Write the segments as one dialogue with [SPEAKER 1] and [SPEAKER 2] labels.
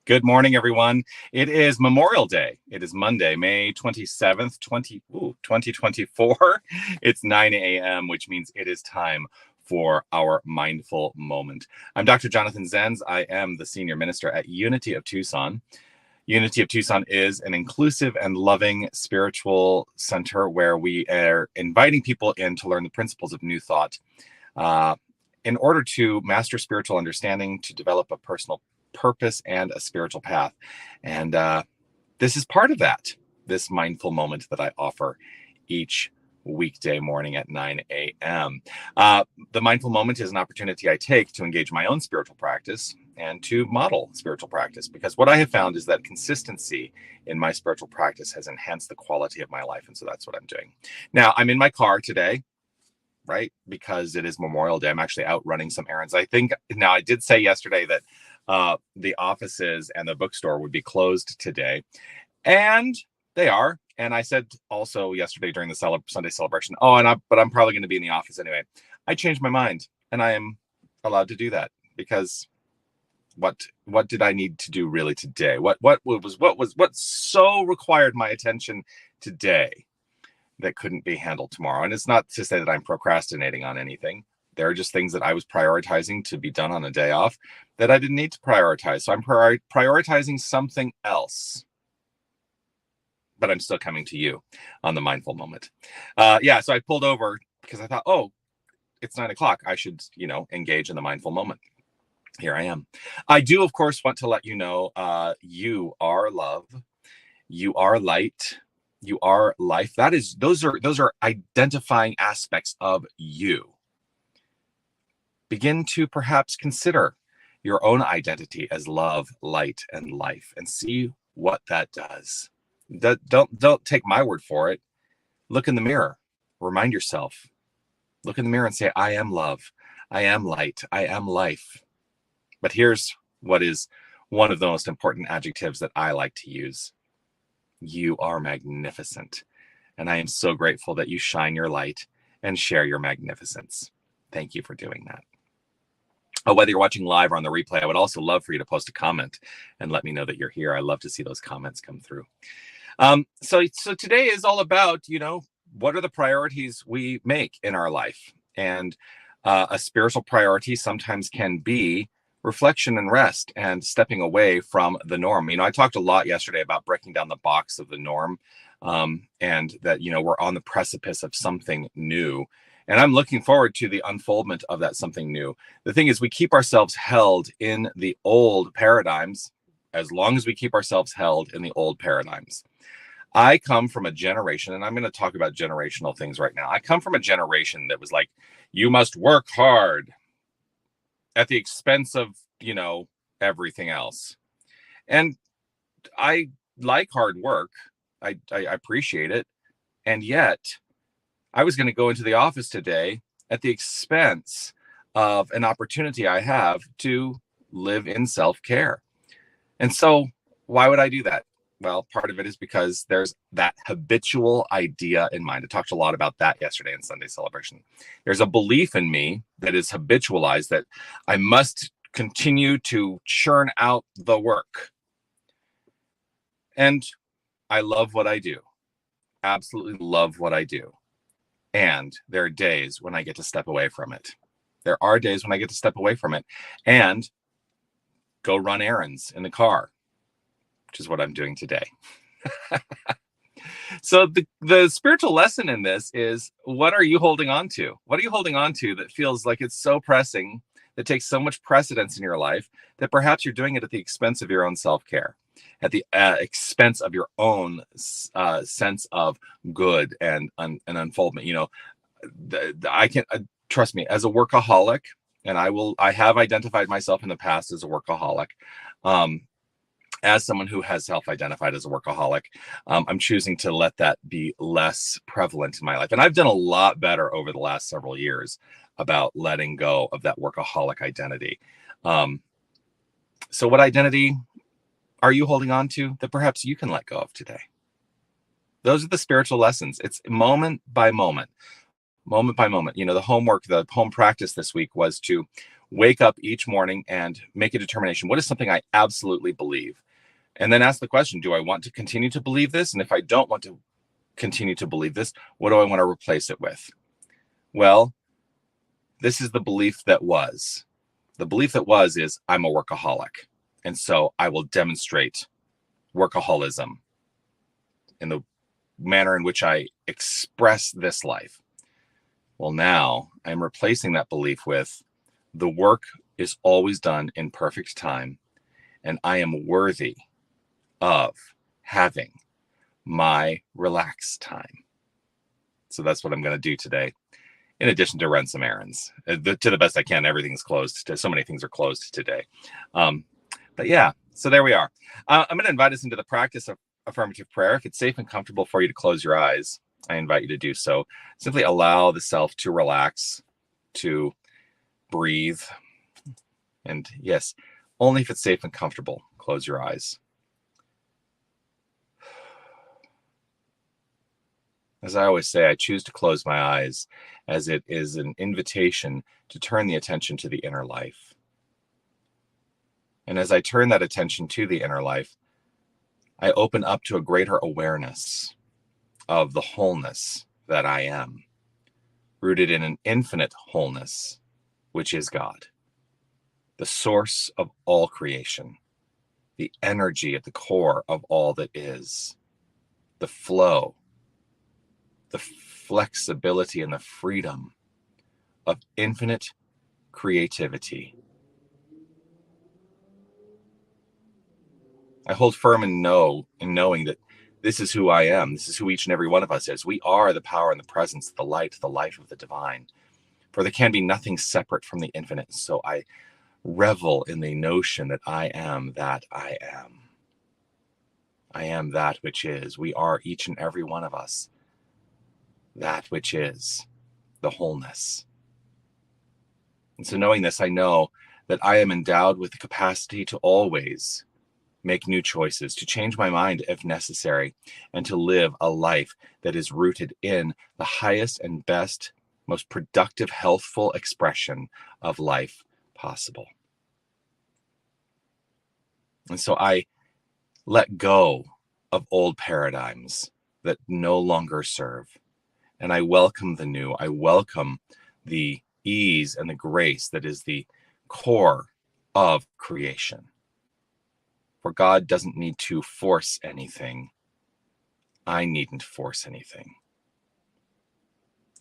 [SPEAKER 1] Good morning, everyone. It is Memorial Day. It is Monday, May 27th, 2024. It's 9 a.m., which means it is time for our mindful moment. I'm Dr. Jonathan Zenz. I am the senior minister at Unity of Tucson. Unity of Tucson is an inclusive and loving spiritual center where we are inviting people in to learn the principles of New Thought in order to master spiritual understanding, to develop a personal purpose and a spiritual path. And this is part of that, this mindful moment that I offer each weekday morning at 9 a.m. The mindful moment is an opportunity I take to engage my own spiritual practice and to model spiritual practice, because what I have found is that consistency in my spiritual practice has enhanced the quality of my life. And so that's what I'm doing. Now, I'm in my car today, right? Because it is Memorial Day. I'm actually out running some errands. I did say yesterday that the offices and the bookstore would be closed today, and they are. And I said also yesterday during the Sunday celebration, but I'm probably going to be in the office anyway. I changed my mind, and I am allowed to do that, because what did I need to do really today? What so required my attention today that couldn't be handled tomorrow? And it's not to say that I'm procrastinating on anything. There are just things that I was prioritizing to be done on a day off that I didn't need to prioritize. So I'm prioritizing something else, but I'm still coming to you on the mindful moment. So I pulled over because I thought, it's 9 o'clock. I should, engage in the mindful moment. Here I am. I do, of course, want to let you know, you are love. You are light. You are life. Those are identifying aspects of you. Begin to perhaps consider your own identity as love, light, and life, and see what that does. Don't take my word for it. Look in the mirror. Remind yourself. Look in the mirror and say, I am love. I am light. I am life. But here's what is one of the most important adjectives that I like to use. You are magnificent. And I am so grateful that you shine your light and share your magnificence. Thank you for doing that. Whether you're watching live or on the replay, I would also love for you to post a comment and let me know that you're here. I love to see those comments come through. So today is all about, what are the priorities we make in our life? And a spiritual priority sometimes can be reflection and rest and stepping away from the norm. I talked a lot yesterday about breaking down the box of the norm, and that, we're on the precipice of something new. And I'm looking forward to the unfoldment of that something new. The thing is, we keep ourselves held in the old paradigms as long as we keep ourselves held in the old paradigms. I come from a generation, and I'm going to talk about generational things right now. I come from a generation that was like, you must work hard at the expense of, everything else. And I like hard work. I appreciate it. And yet I was going to go into the office today at the expense of an opportunity I have to live in self-care. And so why would I do that? Well, part of it is because there's that habitual idea in mind. I talked a lot about that yesterday in Sunday celebration. There's a belief in me that is habitualized that I must continue to churn out the work. And I love what I do. Absolutely love what I do. And there are days when I get to step away from it. There are days when I get to step away from it and go run errands in the car, which is what I'm doing today. So the spiritual lesson in this is, what are you holding on to? What are you holding on to that feels like it's so pressing, that takes so much precedence in your life, that perhaps you're doing it at the expense of your own self-care, at the expense of your own sense of good and unfoldment? I can trust me, as a workaholic, and I have identified myself in the past as a workaholic. as someone who has self-identified as a workaholic, I'm choosing to let that be less prevalent in my life. And I've done a lot better over the last several years about letting go of that workaholic identity. So what identity are you holding on to that perhaps you can let go of today? Those are the spiritual lessons. It's moment by moment, moment by moment. The homework, the home practice this week was to wake up each morning and make a determination. What is something I absolutely believe? And then ask the question, do I want to continue to believe this? And if I don't want to continue to believe this, what do I want to replace it with? Well, this is the belief that was. The belief that was is I'm a workaholic. And so I will demonstrate workaholism in the manner in which I express this life. Well, now I'm replacing that belief with the work is always done in perfect time, and I am worthy of having my relaxed time. So that's what I'm going to do today, in addition to run some errands. To the best I can, everything's closed. So many things are closed today. But yeah, so there we are. I'm going to invite us into the practice of affirmative prayer. If it's safe and comfortable for you to close your eyes, I invite you to do so. Simply allow the self to relax, to breathe. And yes, only if it's safe and comfortable, close your eyes. As I always say, I choose to close my eyes as it is an invitation to turn the attention to the inner life. And as I turn that attention to the inner life, I open up to a greater awareness of the wholeness that I am, rooted in an infinite wholeness, which is God, the source of all creation, the energy at the core of all that is, the flow, the flexibility and the freedom of infinite creativity. I hold firm in knowing that this is who I am. This is who each and every one of us is. We are the power and the presence, the light, the life of the divine. For there can be nothing separate from the infinite. So I revel in the notion that I am that I am. I am that which is. We are each and every one of us that which is the wholeness. And so knowing this, I know that I am endowed with the capacity to always make new choices, to change my mind if necessary, and to live a life that is rooted in the highest and best, most productive, healthful expression of life possible. And so I let go of old paradigms that no longer serve. And I welcome the new. I welcome the ease and the grace that is the core of creation. For God doesn't need to force anything. I needn't force anything.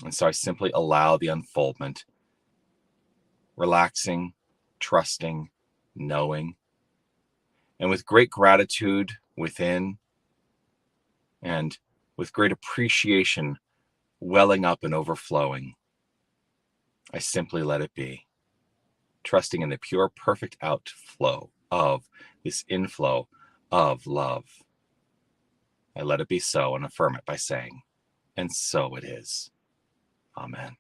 [SPEAKER 1] And so I simply allow the unfoldment, relaxing, trusting, knowing, and with great gratitude within, and with great appreciation welling up and overflowing, I simply let it be, trusting in the pure, perfect outflow of this inflow of love. I let it be so and affirm it by saying, and so it is. Amen.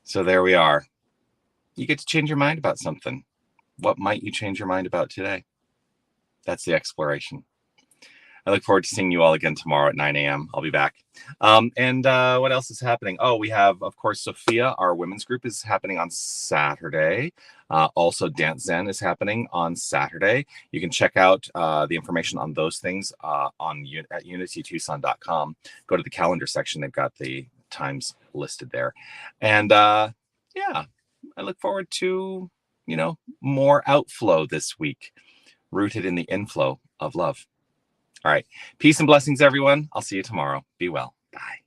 [SPEAKER 1] So there we are. You get to change your mind about something. What might you change your mind about today? That's the exploration. I look forward to seeing you all again tomorrow at 9 a.m. I'll be back. And what else is happening? Oh, we have, of course, Sophia, our women's group, is happening on Saturday. Also, Dance Zen is happening on Saturday. You can check out the information on those things at unitytucson.com. Go to the calendar section. They've got the times listed there. And yeah, I look forward to, more outflow this week, rooted in the inflow of love. All right. Peace and blessings, everyone. I'll see you tomorrow. Be well. Bye.